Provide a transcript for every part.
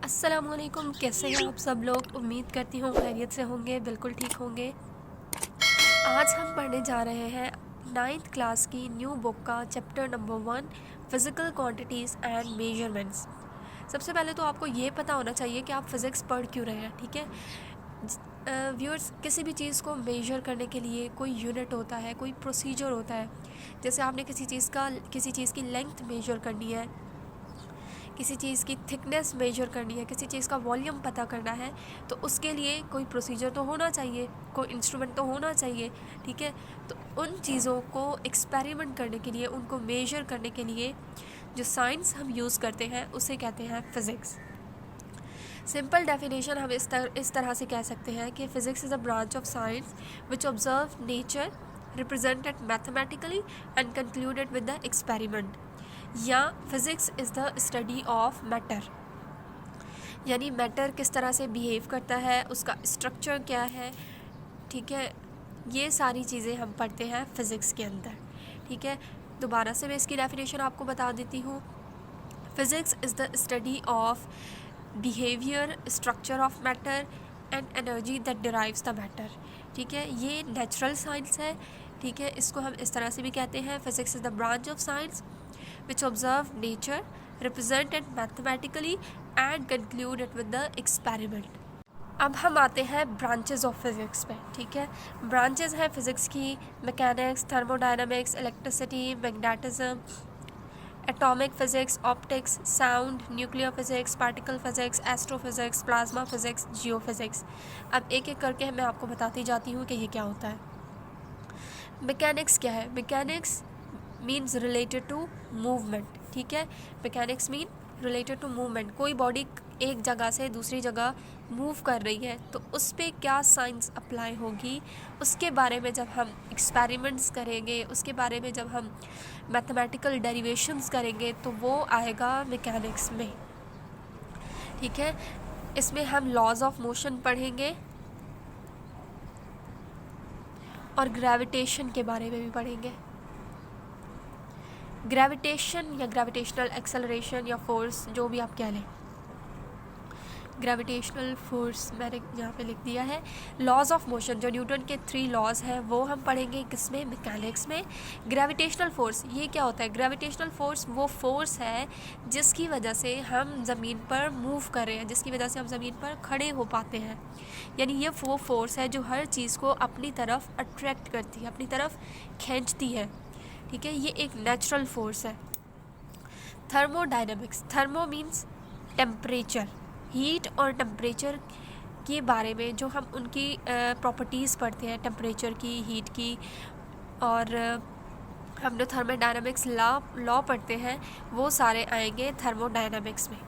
अस्सलामुअलैकुम, कैसे हैं आप सब लोग। उम्मीद करती हूँ खैरियत से होंगे, बिल्कुल ठीक होंगे। आज हम पढ़ने जा रहे हैं 9th क्लास की न्यू बुक का chapter number 1 physical quantities and measurements. सबसे पहले तो आपको ये पता होना चाहिए कि आप फिज़िक्स पढ़ क्यों रहे हैं, ठीक है। व्यूअर्स, किसी भी चीज़ को मेजर करने के लिए कोई यूनिट होता है, कोई प्रोसीजर होता है। जैसे आपने किसी चीज़ की लेंथ मेजर करनी है, किसी चीज़ की थिकनेस मेजर करनी है, किसी चीज़ का वॉल्यूम पता करना है, तो उसके लिए कोई प्रोसीजर तो होना चाहिए, कोई इंस्ट्रूमेंट तो होना चाहिए, ठीक है। तो उन चीज़ों को एक्सपेरिमेंट करने के लिए, उनको मेजर करने के लिए जो साइंस हम यूज़ करते हैं उसे कहते हैं फ़िज़िक्स। सिंपल डेफिनेशन हम इस तरह से कह सकते हैं कि physics is a branch of science which observe nature, represented mathematically and concluded with the experiment. या physics is the study of matter, यानी मैटर किस तरह से बिहेव करता है, उसका स्ट्रक्चर क्या है, ठीक है। ये सारी चीज़ें हम पढ़ते हैं फ़िज़िक्स के अंदर, ठीक है। दोबारा से मैं इसकी डेफिनेशन आपको बता देती हूँ। Physics is the study of behaviour, structure of matter and energy that derives the matter, ठीक है। ये नेचुरल साइंस है, ठीक है। इसको हम इस तरह से भी कहते हैं, physics is the branch of science which observe nature, represent it mathematically and conclude it with the experiment। अब हम आते हैं ब्रांचेस ऑफ फिज़िक्स पे, ठीक है। ब्रांचेस हैं फिज़िक्स की mechanics, thermodynamics, electricity, magnetism, atomic physics, optics, sound, nuclear physics, particle physics, astrophysics, plasma physics, geophysics. अब एक एक करके मैं आपको बताती जाती हूँ कि ये क्या होता है। मैकेनिक्स क्या है? Mechanics means related to movement, ठीक है। Mechanics mean related to movement. कोई बॉडी एक जगह से दूसरी जगह मूव कर रही है तो उस पर क्या साइंस अप्लाई होगी, उसके बारे में जब हम एक्सपेरिमेंट्स करेंगे, उसके बारे में जब हम मैथमेटिकल डेरिवेशंस करेंगे तो वो आएगा मैकेनिक्स में, ठीक है। इसमें हम लॉज ऑफ मोशन पढ़ेंगे और ग्रेविटेशन के बारे में भी पढ़ेंगे। ग्रेविटेशन या ग्रेविटेशनल एक्सेलरेशन या फोर्स, जो भी आप कह लें, ग्रेविटेशनल फोर्स मैंने यहाँ पे लिख दिया है। लॉज ऑफ मोशन, जो न्यूटन के 3 लॉज हैं, वो हम पढ़ेंगे किसमें? मैकेनिक्स में। ग्रेविटेशनल फोर्स ये क्या होता है? ग्रेविटेशनल फोर्स वो फोर्स है जिसकी वजह से हम ज़मीन पर मूव कर रहे हैं, जिसकी वजह से हम ज़मीन पर खड़े हो पाते हैं। यानी ये वो फोर्स है जो हर चीज़ को अपनी तरफ अट्रैक्ट करती है, अपनी तरफ खींचती है, ठीक है। ये एक नेचुरल फोर्स है। Thermodynamics, thermo means temperature, heat और टेम्परेचर के बारे में जो हम उनकी प्रॉपर्टीज़ पढ़ते हैं, टेम्परेचर की, हीट की, और हम जो थर्मोडायनामिक्स लॉ पढ़ते हैं वो सारे आएंगे थर्मोडायनामिक्स में।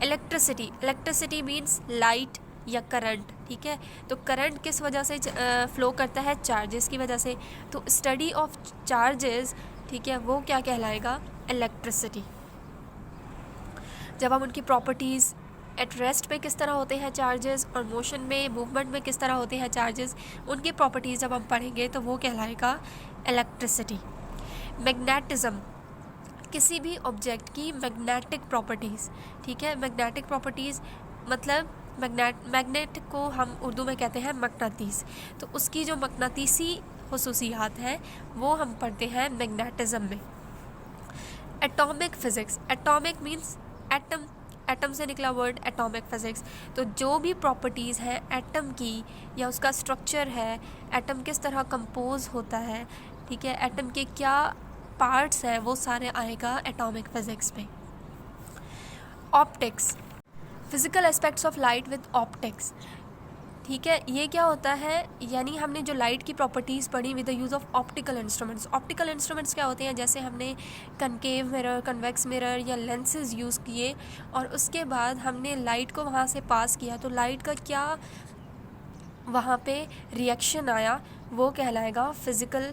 इलेक्ट्रिसिटी, इलेक्ट्रिसिटी मीन्स लाइट या करंट, ठीक है। तो करंट किस वजह से फ़्लो करता है? चार्जेस की वजह से। तो स्टडी ऑफ चार्जेस, ठीक है, वो क्या कहलाएगा? इलेक्ट्रिसिटी। जब हम उनकी प्रॉपर्टीज़, एट रेस्ट पे किस तरह होते हैं चार्जेस और मोशन में, मूवमेंट में किस तरह होते हैं चार्जेस, उनकी प्रॉपर्टीज़ जब हम पढ़ेंगे तो वो कहलाएगा इलेक्ट्रिसिटी। मैग्नेटिज्म, किसी भी ऑब्जेक्ट की मैग्नेटिक प्रॉपर्टीज़, ठीक है। मैग्नेटिक प्रॉपर्टीज़ मतलब मैग्नेट को हम उर्दू में कहते हैं मकनातीस, तो उसकी जो मकनातीसी खुसूसियात हैं वो हम पढ़ते हैं मैग्नेटिज्म में। Atomic physics, atomic means atom, atom से निकला वर्ड एटॉमिक फ़िज़िक्स। तो जो भी प्रॉपर्टीज़ हैं एटम की या उसका स्ट्रक्चर है, एटम किस तरह कंपोज होता है, ठीक है, एटम के क्या पार्ट्स हैं, वो सारे आएगा एटॉमिक फ़िज़िक्स में। Optics, physical aspects of light with optics, ठीक है। ये क्या होता है? यानी हमने जो लाइट की प्रॉपर्टीज़ पढ़ी with the use of optical instruments. Optical instruments क्या होते हैं? जैसे हमने कनकेव मिरर, कन्वेक्स मिरर या लेंसेज यूज़ किए और उसके बाद हमने लाइट को वहाँ से पास किया, तो लाइट का क्या वहाँ पे रिएक्शन आया, वो कहलाएगा फिज़िकल,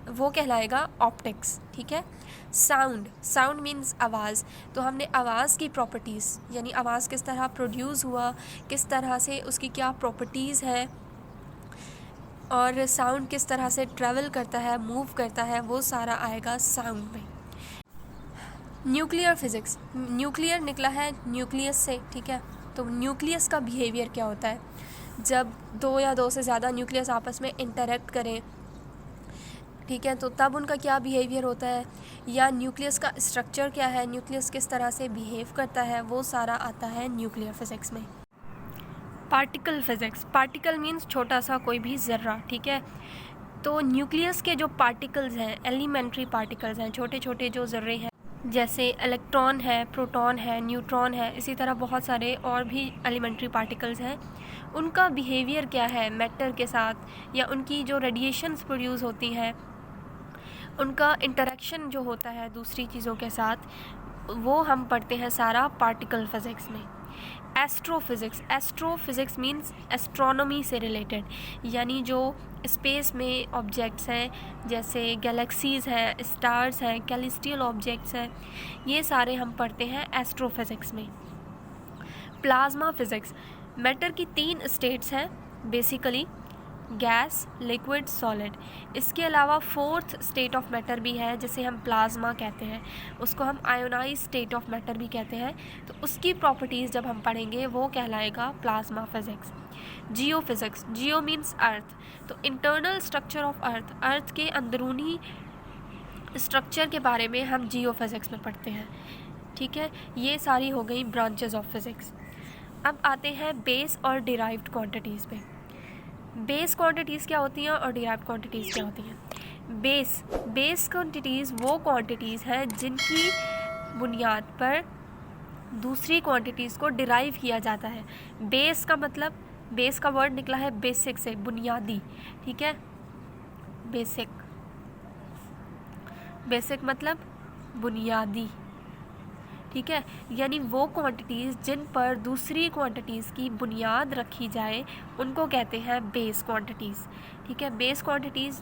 वो कहलाएगा ऑप्टिक्स, ठीक है। साउंड, साउंड मीन्स आवाज़। तो हमने आवाज़ की प्रॉपर्टीज़, यानी आवाज़ किस तरह प्रोड्यूस हुआ, किस तरह से उसकी क्या प्रॉपर्टीज़ है, और साउंड किस तरह से ट्रैवल करता है, मूव करता है, वो सारा आएगा साउंड में। न्यूक्लियर फिज़िक्स, न्यूक्लियर निकला है न्यूक्लियस से, ठीक है। तो न्यूक्लियस का बिहेवियर क्या होता है, जब दो या दो से ज़्यादा न्यूक्लियस आपस में इंटरेक्ट करें, ठीक है, तो तब उनका क्या बिहेवियर होता है, या न्यूक्लियस का स्ट्रक्चर क्या है, न्यूक्लियस किस तरह से बिहेव करता है, वो सारा आता है न्यूक्लियर फिज़िक्स में। पार्टिकल फिज़िक्स, पार्टिकल मीन्स छोटा सा कोई भी ज़र्रा, ठीक है। तो न्यूक्लियस के जो पार्टिकल्स हैं, एलिमेंट्री पार्टिकल्स हैं, छोटे छोटे जो ज़र्रे हैं, जैसे इलेक्ट्रॉन है, प्रोटॉन है, न्यूट्रॉन है, इसी तरह बहुत सारे और भी एलिमेंट्री पार्टिकल्स हैं, उनका बिहेवियर क्या है मैटर के साथ, या उनकी जो रेडिएशंस प्रोड्यूस होती हैं, उनका इंटरेक्शन जो होता है दूसरी चीज़ों के साथ, वो हम पढ़ते हैं सारा पार्टिकल फिज़िक्स में। एस्ट्रोफिज़िक्स, एस्ट्रोफिज़िक्स मीन्स एस्ट्रोनॉमी से रिलेटेड, यानी जो स्पेस में ऑब्जेक्ट्स हैं, जैसे गैलेक्सीज़ हैं, स्टार्स हैं, कैलिस्टियल ऑब्जेक्ट्स हैं, ये सारे हम पढ़ते हैं एस्ट्रोफिज़िक्स में। प्लाज्मा फिज़िक्स, मैटर की 3 स्टेट्स हैं बेसिकली, गैस, लिक्विड, सॉलिड। इसके अलावा 4th स्टेट ऑफ मैटर भी है जिसे हम प्लाज्मा कहते हैं, उसको हम आयोनाइज स्टेट ऑफ मैटर भी कहते हैं। तो उसकी प्रॉपर्टीज़ जब हम पढ़ेंगे वो कहलाएगा प्लाज्मा फिज़िक्स। जियो फिज़िक्स, जियो मीन्स अर्थ, तो इंटरनल स्ट्रक्चर ऑफ अर्थ, अर्थ के अंदरूनी स्ट्रक्चर के बारे में हम जियो फिज़िक्स में पढ़ते हैं, ठीक है। ये सारी हो गई ब्रांचेज ऑफ फिज़िक्स। अब आते हैं बेस और डिराइव्ड क्वांटिटीज़ पे। बेस क्वांटिटीज़ क्या होती हैं और डिराइव्ड क्वांटिटीज़ क्या होती हैं। बेस क्वांटिटीज़ वो क्वांटिटीज़ हैं जिनकी बुनियाद पर दूसरी क्वांटिटीज़ को डिराइव किया जाता है। बेस का मतलब, बेस का वर्ड निकला है बेसिक से, बुनियादी, ठीक है। बेसिक मतलब बुनियादी, ठीक है, यानी वो क्वांटिटीज़ जिन पर दूसरी क्वांटिटीज़ की बुनियाद रखी जाए उनको कहते हैं बेस क्वांटिटीज़, ठीक है। बेस क्वांटिटीज़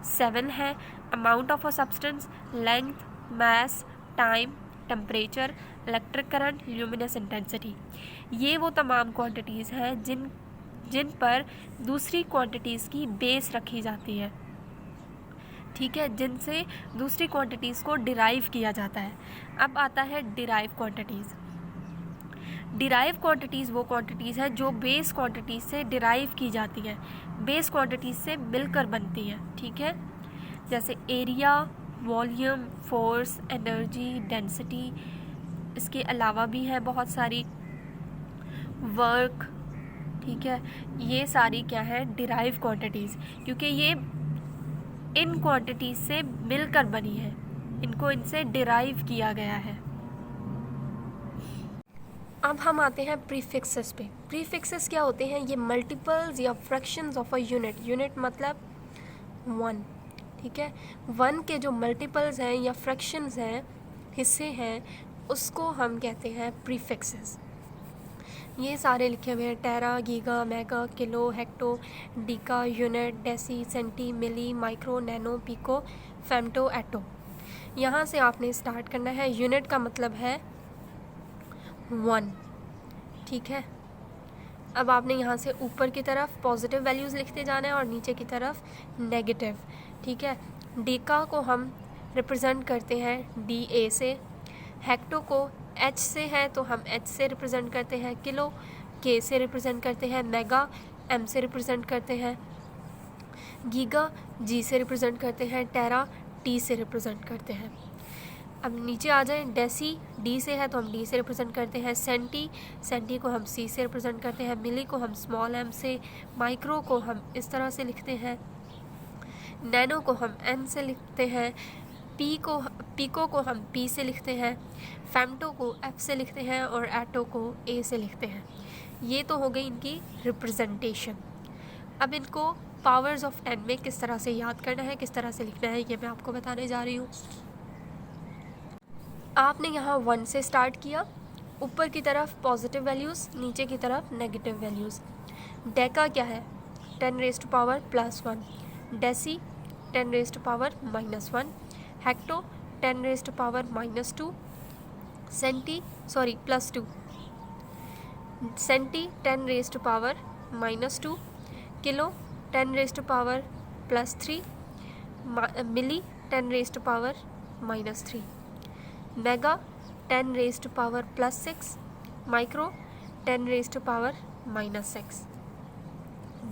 7 है, amount of a substance, length, mass, time, temperature, electric current, luminous intensity. ये वो तमाम क्वांटिटीज़ हैं जिन पर दूसरी क्वांटिटीज़ की बेस रखी जाती है, ठीक है, जिनसे दूसरी क्वांटिटीज़ को डिराइव किया जाता है। अब आता है डिराइव क्वांटिटीज़। डिराइव क्वांटिटीज़ वो क्वांटिटीज़ है जो बेस क्वांटिटीज़ से डिराइव की जाती हैं, बेस क्वांटिटीज़ से मिलकर बनती हैं, ठीक है। जैसे area, volume, force, energy, density, इसके अलावा भी है बहुत सारी, वर्क, ठीक है। ये सारी क्या है, डिराइव क्वांटिटीज़, क्योंकि ये इन क्वांटिटीज़ से मिलकर बनी है, इनको इनसे डिराइव किया गया है। अब हम आते हैं प्रीफिक्सेस पे। प्रीफिक्सेस क्या होते हैं, ये मल्टीपल्स या fractions of a unit, unit मतलब 1, ठीक है। 1 के जो मल्टीपल्स हैं या फ्रैक्शंस हैं, हिस्से हैं, उसको हम कहते हैं प्रीफिक्सेस। ये सारे लिखे हुए हैं, tera, giga, mega, kilo, hecto, deca, unit, deci, centi, milli, micro, nano, pico, femto, atto. यहाँ से आपने स्टार्ट करना है। यूनिट का मतलब है 1, ठीक है। अब आपने यहाँ से ऊपर की तरफ पॉजिटिव वैल्यूज़ लिखते जाना है और नीचे की तरफ नेगेटिव, ठीक है। डीका को हम रिप्रेजेंट करते हैं डी ए से, हेक्टो को एच से है तो हम एच से रिप्रेजेंट करते हैं, किलो के से रिप्रेजेंट करते हैं, मेगा एम से रिप्रेजेंट करते हैं, गीगा जी से रिप्रेजेंट करते हैं, टेरा टी से रिप्रेजेंट करते हैं। अब नीचे आ जाएं, डेसी डी से है तो हम डी से रिप्रेजेंट करते हैं, सेंटी को हम सी से रिप्रेजेंट करते हैं, मिली को हम स्मॉल एम से, माइक्रो को हम इस तरह से लिखते हैं, नैनो को हम एन से लिखते हैं, पिको को हम पी से लिखते हैं, फेम्टो को एफ से लिखते हैं और एटो को ए से लिखते हैं। ये तो हो गई इनकी रिप्रेजेंटेशन। अब इनको पावर्स ऑफ 10 में किस तरह से याद करना है, किस तरह से लिखना है, ये मैं आपको बताने जा रही हूँ। आपने यहाँ 1 से स्टार्ट किया, ऊपर की तरफ पॉजिटिव वैल्यूज़, नीचे की तरफ नेगेटिव वैल्यूज़। डेका क्या है, 10⁻+1, deci 10⁻⁻1, hecto 10⁻⁻2, +2, centi 10⁻⁻2, kilo 10⁻+3, milli 10⁻⁻3। Mega 10 raise to power +6, micro 10 raise to power -6,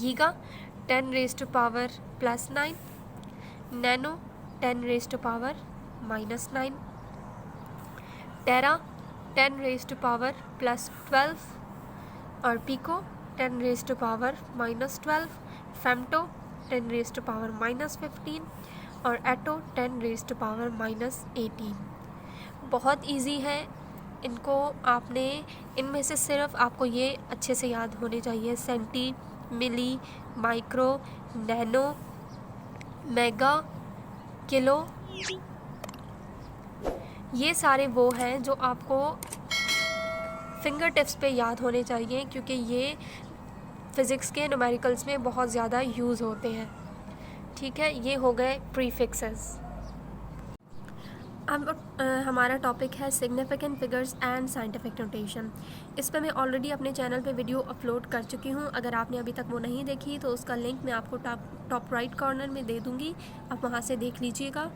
giga 10 raise to power +9, nano 10 raise to power -9, tera 10 raise to power +12 और pico 10 raise to power -12, femto 10 raise to power -15 और एटो 10 raise to power -18। बहुत easy है, इनको आपने इनमें से सिर्फ आपको ये अच्छे से याद होने चाहिए। Senti, milli, micro, nano, mega, kilo, ये सारे वो हैं जो आपको फिंगर टिप्स पे याद होने चाहिए, क्योंकि ये फ़िज़िक्स के न्यूमेरिकल्स में बहुत ज़्यादा यूज़ होते हैं। ठीक है, ये हो गए प्रीफिक्सेस। अब हमारा टॉपिक है significant figures and scientific notation. इस पर मैं ऑलरेडी अपने चैनल पे वीडियो अपलोड कर चुकी हूँ। अगर आपने अभी तक वो नहीं देखी तो उसका लिंक मैं आपको टॉप राइट कॉर्नर में दे दूँगी, आप वहाँ से देख लीजिएगा।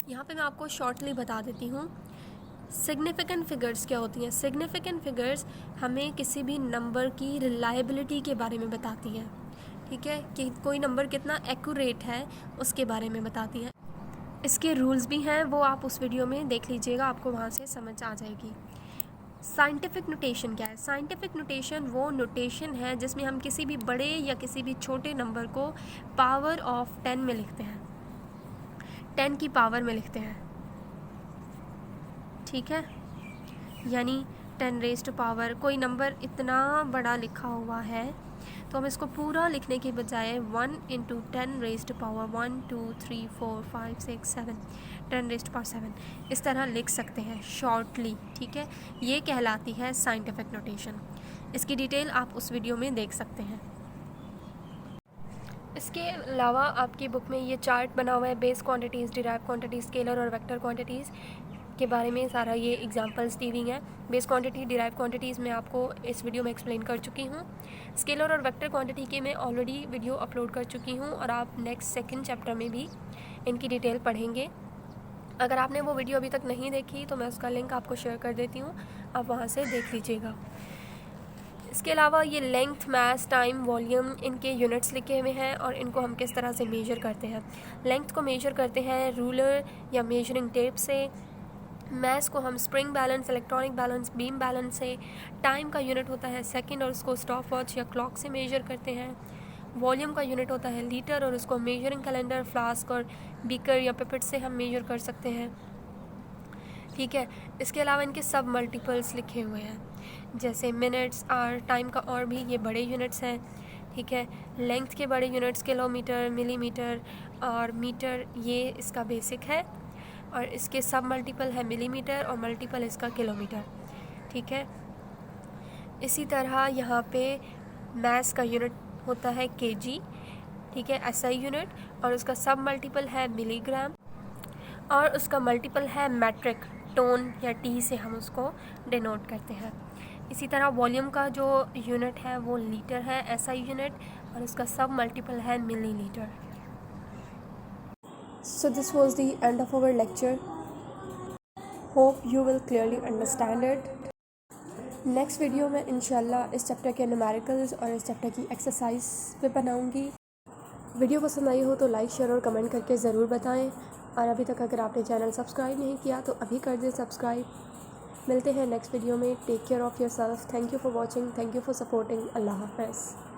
यहाँ पे मैं आपको शॉर्टली बता देती हूँ सिग्निफिकेंट फ़िगर्स क्या होती हैं। सिग्निफिकेंट फ़िगर्स हमें किसी भी नंबर की रिलायबिलिटी के बारे में बताती हैं। ठीक है, कि कोई नंबर कितना एक्यूरेट है उसके बारे में बताती हैं। इसके रूल्स भी हैं, वो आप उस वीडियो में देख लीजिएगा, आपको वहाँ से समझ आ जाएगी। साइंटिफिक नोटेशन क्या है? साइंटिफिक नोटेशन वो नोटेशन है जिसमें हम किसी भी बड़े या किसी भी छोटे नंबर को पावर ऑफ 10 में लिखते हैं, 10 की पावर में लिखते हैं। ठीक है, यानी 10 रेज़ टू पावर, कोई नंबर इतना बड़ा लिखा हुआ है तो हम इसको पूरा लिखने के बजाय 1 × 10 raise to power 1 2 3 4 5 6 7 10 raise to power 7 इस तरह लिख सकते हैं शॉर्टली। ठीक है, ये कहलाती है साइंटिफिक नोटेशन। इसकी डिटेल आप उस वीडियो में देख सकते हैं। इसके अलावा आपकी बुक में ये चार्ट बना हुआ है, base quantities, derive quantities, scalar और वेक्टर क्वांटिटीज़ के बारे में सारा ये एग्जांपल्स दी हुई हैं। बेस क्वांटिटी, डिराइव क्वांटिटीज़ मैं आपको इस वीडियो में एक्सप्लेन कर चुकी हूँ। स्केलर और वेक्टर क्वांटिटी के मैं ऑलरेडी वीडियो अपलोड कर चुकी हूँ और आप नेक्स्ट सेकंड चैप्टर में भी इनकी डिटेल पढ़ेंगे। अगर आपने वो वीडियो अभी तक नहीं देखी तो मैं उसका लिंक आपको शेयर कर देती हूँ, आप वहाँ से देख लीजिएगा। इसके अलावा ये लेंथ, मास, टाइम, वॉल्यूम, इनके यूनिट्स लिखे हुए हैं और इनको हम किस तरह से मेजर करते हैं। लेंथ को मेजर करते हैं रूलर या मेजरिंग टेप से। मैस को हम spring balance, electronic balance, beam balance से। टाइम का यूनिट होता है सेकंड और उसको स्टॉप वॉच या क्लॉक से मेजर करते हैं। वॉल्यूम का यूनिट होता है लीटर और उसको मेजरिंग कैलेंडर, फ्लास्क और बीकर या पिपेट से हम मेजर कर सकते हैं। ठीक है, इसके अलावा इनके सब मल्टीपल्स लिखे हुए हैं, जैसे मिनट्स, आवर, टाइम का और भी ये बड़े यूनिट्स हैं। ठीक है, लेंथ के बड़े यूनिट्स किलोमीटर, मिलीमीटर और मीटर, ये इसका बेसिक है। और इसके सब मल्टीपल है मिलीमीटर और मल्टीपल इसका किलोमीटर। ठीक है, इसी तरह यहाँ पे मैस का यूनिट होता है केजी। ठीक है, एसआई यूनिट, और उसका सब मल्टीपल है मिलीग्राम और उसका मल्टीपल है मैट्रिक, टोन या टी से हम उसको डिनोट करते हैं। इसी तरह वॉल्यूम का जो यूनिट है वो लीटर है, एसआई यूनिट, और उसका सब मल्टीपल है millilitre. So this was the end of our lecture. Hope you will clearly understand it. Next video में इंशाल्लाह इस चैप्टर के न्यूमेरिकल्स और इस चैप्टर की एक्सरसाइज पे बनाऊंगी। वीडियो पसंद आई हो तो लाइक, शेयर और कमेंट करके ज़रूर बताएं। और अभी तक अगर आपने चैनल सब्सक्राइब नहीं किया तो अभी कर दें सब्सक्राइब। मिलते हैं नेक्स्ट वीडियो में। Take care of yourself. Thank you for watching, thank you for supporting. अल्लाह हाफ़िज़।